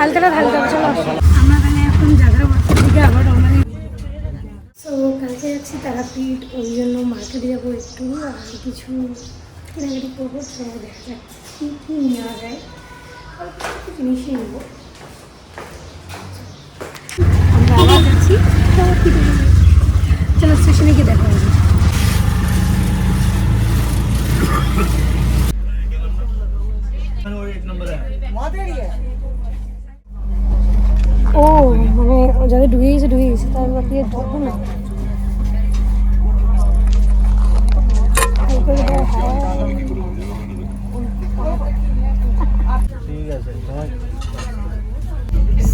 আলতাটা ঢালতে হবে। চলো আমরা তাহলে এখন জাগরাবাদের দিকে আবার রওনা দিই। তো কালকে যাচ্ছি তারাপীঠ, ওই জন্য মার্কেটে যাবো একটু, আর কিছু কেনাকাটি করবো। তো দেখা যাক কী কী নেওয়া যায়, কিছু জিনিসই নেবো। আমরা আবার যাচ্ছি তারাপীঠে। চলো স্টেশনে গিয়ে দেখা হবে। ও মানে যাদের ঢুকে গেছে তার বাকি ঢুকবো না।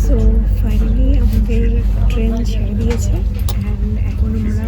সো ফাইনালি আমাদের ট্রেন ছেড়ে দিয়েছে অ্যান্ড এখন আমরা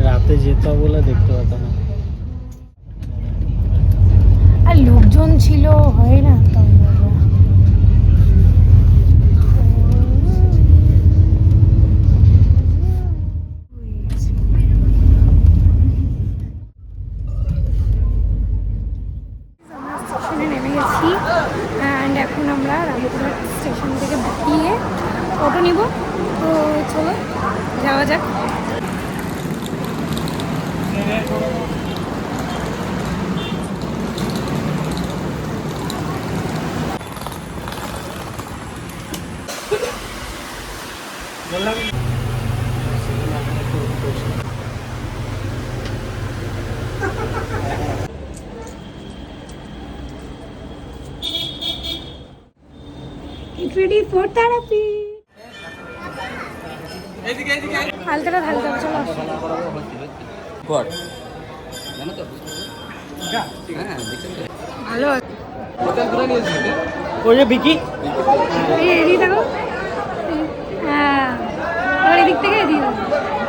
রাতে যেত বলে দেখতে পেতাম না, আর লোকজন ছিল হয় না তো। স্টেশনে নেমে গেছি অ্যান্ড এখন আমরা রামপুরহাট স্টেশন থেকে গিয়ে অটো নিব। তো চলো যাওয়া যাক। Get ready for therapy. আলতাটা ঢালতে হবে। চলো ভালো ওই যে বিকি রেডি থাকো। হ্যাঁ এবার এদিক থেকে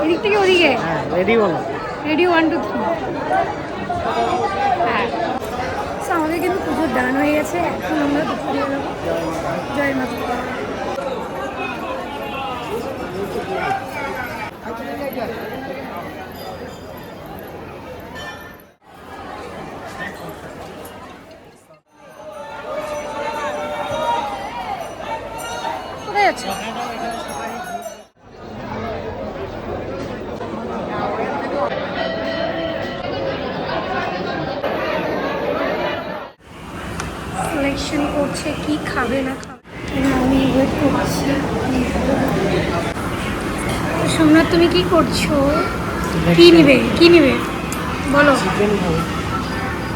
এদিক থেকে ওদিকে রেডি বলো। রেডি 1 2 3। হ্যাঁ সো আমাদের কিন্তু পুজোর ডান হয়ে গেছে। এখন আমরা দুপুরে যাবো। জয় মাতা। যাচ্ছে? সিলেকশন করছে কি খাবে না খাবে। আমি ওয়েট করছি। সোমনাথ তুমি কি করছো? কি নিবে কি নিবে বলো? চিকেন খাবো।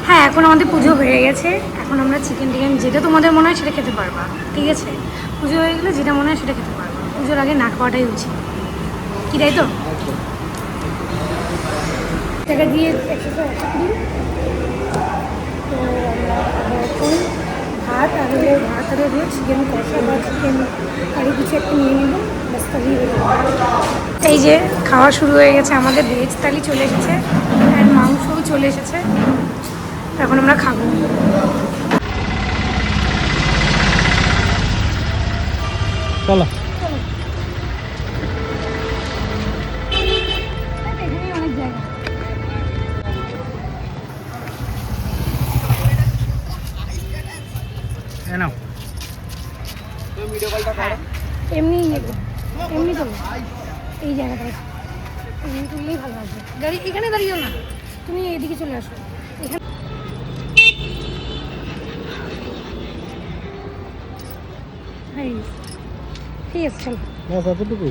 হ্যাঁ, এখন আমাদের পুজো হয়ে গেছে, এখন আমরা চিকেন টিকেন যেটা তোমাদের মনে হয় সেটা খেতে পারবা, ঠিক আছে? পুজো হয়ে গেলে যেটা মনে হয় সেটা খেতে পারবা, পুজোর আগে না খাওয়াটাই উচিত, কি তাই তো? টাকা দিয়ে 180 তো আমরা এখন ভাত আর ভাত আর দিয়ে চিকেন কষা বা চিকেন কারি কিছু একটা নিয়ে নেবো, ব্যাস তাহলেই হয়ে যাবে। এই যে খাওয়া শুরু হয়ে গেছে, আমাদের ভেজ থালি চলে এসেছে আর মাংসও চলে এসেছে, এখন আমরা খাবো। চলো। এখানেই অনেক জায়গা। নাও। এমনি নেবো, এমনি তো এই জায়গাটা এমনি তুললেই ভালো লাগবে। গাড়ি এখানে দাঁড়িয়েও না, তুমি এদিকে চলে আসো এখানে। ঠিক আছে চলো। কতটুকু?